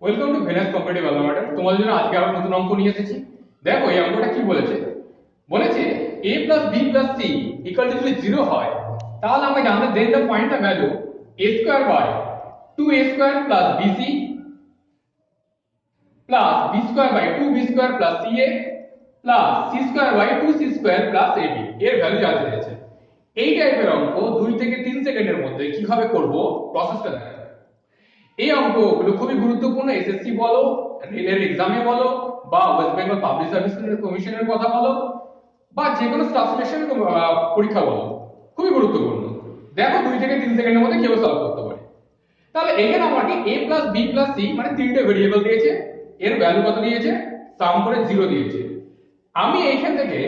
Welcome to Venus competitive alma mater. তোমাদের জন্য আজকে আবার নতুন অঙ্ক নিয়ে এসেছি। দেখো এই অঙ্কটা কি বলেছে। বলেছে a plus b plus c equal to যদি 0 হয় তাহলে আমরা জানতে then the find the value a square by 2a square plus bc plus b square by 2b square plus ca plus c square by 2c square plus ab এর value জানতে চাইছে। এই টাইপের অঙ্ক 2 থেকে 3 সেকেন্ডের মধ্যে কিভাবে করব প্রসেসটা দেখো। এই অঙ্কগুলো খুবই গুরুত্বপূর্ণ, এসএসসি বলো, রেলের এক্সামে বলো, বা ওয়েস্ট বেঙ্গল পাবলিক সার্ভিস কমিশনের কথা বলো, বা যে কোনো স্টাফ সিলেকশনের পরীক্ষা বলো, খুবই গুরুত্বপূর্ণ। দেখো 2 থেকে 3 সেকেন্ডের মধ্যে কিভাবে সলভ করতে পারি। তাহলে এখানে আমাকে a plus b plus c মানে তিনটে ভেরিয়েবল দিয়েছে, এর ভ্যালু কত দিয়েছে, সাম করে 0 দিয়েছে। আমি এইখান থেকে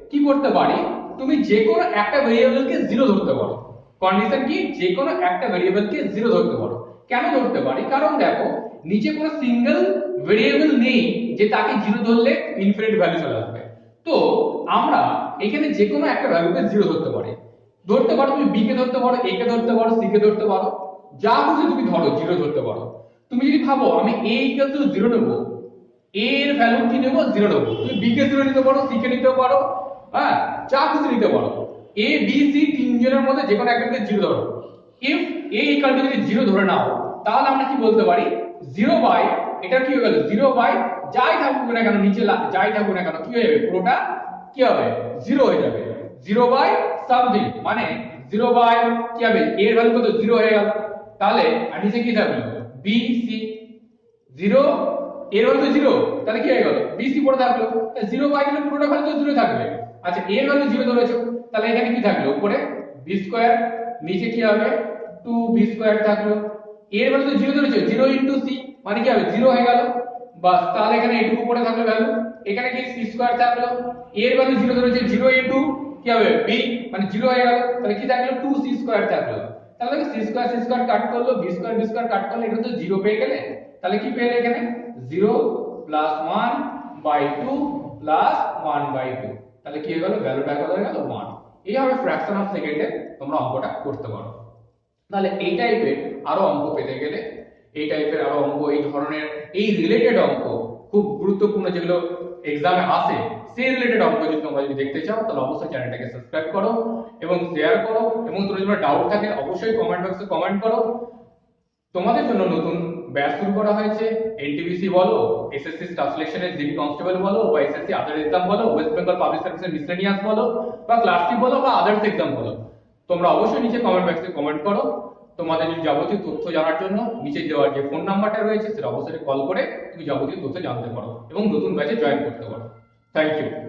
কি করতে পারি, তুমি যে কোনো একটা ভেরিয়েবলকে 0 ধরতে পারো। কন্ডিশন কি, যে কোনো একটা ভেরিয়েবলকে 0 ধরতে পারো। কেন ধরতে পারি, কারণ দেখো নিচে কোনো সিঙ্গেল ভেরিয়েবল নেই যে তাকে 0 ধরলে ইনফিনিট ভ্যালু চলে আসবে। তো আমরা এখানে যে কোনো একটা ভ্যালুকে 0 ধরতে পারি। ধরতে পারো তুমি b কে ধরতে পারো, a কে ধরতে পারো, c কে ধরতে পারো, যা খুশি তুমি ধরো 0 ধরতে পারো। তুমি যদি ভাবো আমি a ইকুয়াল টু 0 নেব, a এর ভ্যালু কি নেব, 0 নেব, তুমি b কে 0 নিতে পারো, c কে নিতে পারো, হ্যাঁ যা খুশি নিতে পারো। a b c তিনজনের মধ্যে যে কোনো একটাকে 0 ধরো। if a ইকুয়াল টু যদি 0 ধরে নাও তাহলে আমরা কি বলতে পারি, 0 বাই এটা কি হয়ে গেল, 0 বাই যাই থাকুক না কেন নিচে যাই থাকুক না কেন কি হয়ে যাবে, পুরোটা কি হবে, 0 হয়ে যাবে। 0 বাই সামথিং মানে 0 বাই কি হবে, a এর ভ্যালু কত, 0 হয়ে গেল। তাহলে আর নিচে কি থাকলো, b c, 0 এর ভ্যালু তো 0, তাহলে কি হয়ে গেল, b c পড়ে থাকলো। 0 বাই দিলে পুরোটা ভ্যালু তো 0 থাকবে। আচ্ছা a এর ভ্যালু 0 ধরেছো, তাহলে এখানে কি থাকলো, উপরে b স্কয়ার, নিচে কি হবে 2b স্কয়ার থাকলো। a এর ভ্যালু তো 0 ধরেছো, 0 ইনটু c মানে কি হবে, 0 হয়ে গেল। বাস, তাহলে এখানে এটুকু পড়ে থাকলো ভ্যালু। এখানে কি c স্কয়ার থাকলো, a এর ভ্যালু 0 ধরেছে, 0 ইনটু কি হবে b মানে 0 হয়ে গেল। তাহলে কি থাকলো, 2c স্কয়ার থাকলো। তাহলে c স্কয়ার কাট করলো, b স্কয়ার কাট করলো, এটা তো 0 পেয়ে গেলে। তাহলে কি পেলে এখানে 0 প্লাস 1 বাই 2 প্লাস 1 বাই 2, তাহলে কি হয়ে গেল, ভ্যালুটা কত হয়ে গেল, 1। এইভাবে ফ্র্যাকশন অফ সেকেন্ডে তোমরা অঙ্কটা করতে পারো। তাহলে এই টাইপের আরো অঙ্ক পেতে গেলে, এই টাইপের আরো অঙ্ক, এই ধরনের এই রিলেটেড অঙ্ক খুব গুরুত্বপূর্ণ যেগুলো এক্সামে আসে, সেই রিলেটেড অঙ্ক যদি তোমরা দেখতে চাও তাহলে অবশ্যই চ্যানেলটাকে সাবস্ক্রাইব করো এবং শেয়ার করো, এবং তোমার যদি ডাউট থাকে অবশ্যই কমেন্ট বক্সে কমেন্ট করো। তোমাদের জন্য নতুন ব্যাচ শুরু করা হয়েছে, এনটিপিসি বলো, এসএসসি স্টাফ সিলেকশনের জিডি কনস্টেবল বলো, বা এসএসসি আদার এক্সাম বলো, ওয়েস্ট বেঙ্গল পাবলিক সার্ভিসের মিসলেনিয়াস বলো, বা ক্লাস টি বলো, বা আদার্স এক্সাম বলো। তোমরা অবশ্যই নিচে কমেন্ট বক্সে কমেন্ট করো। তোমাদের যদি যাবতীয় তথ্য জানার জন্য নিচে দেওয়ার যে ফোন নাম্বারটা রয়েছে সেটা অবশ্যই কল করে তুমি যাবতীয় তথ্য জানতে পারো এবং নতুন ব্যাচে জয়েন করতে পারো। Thank you.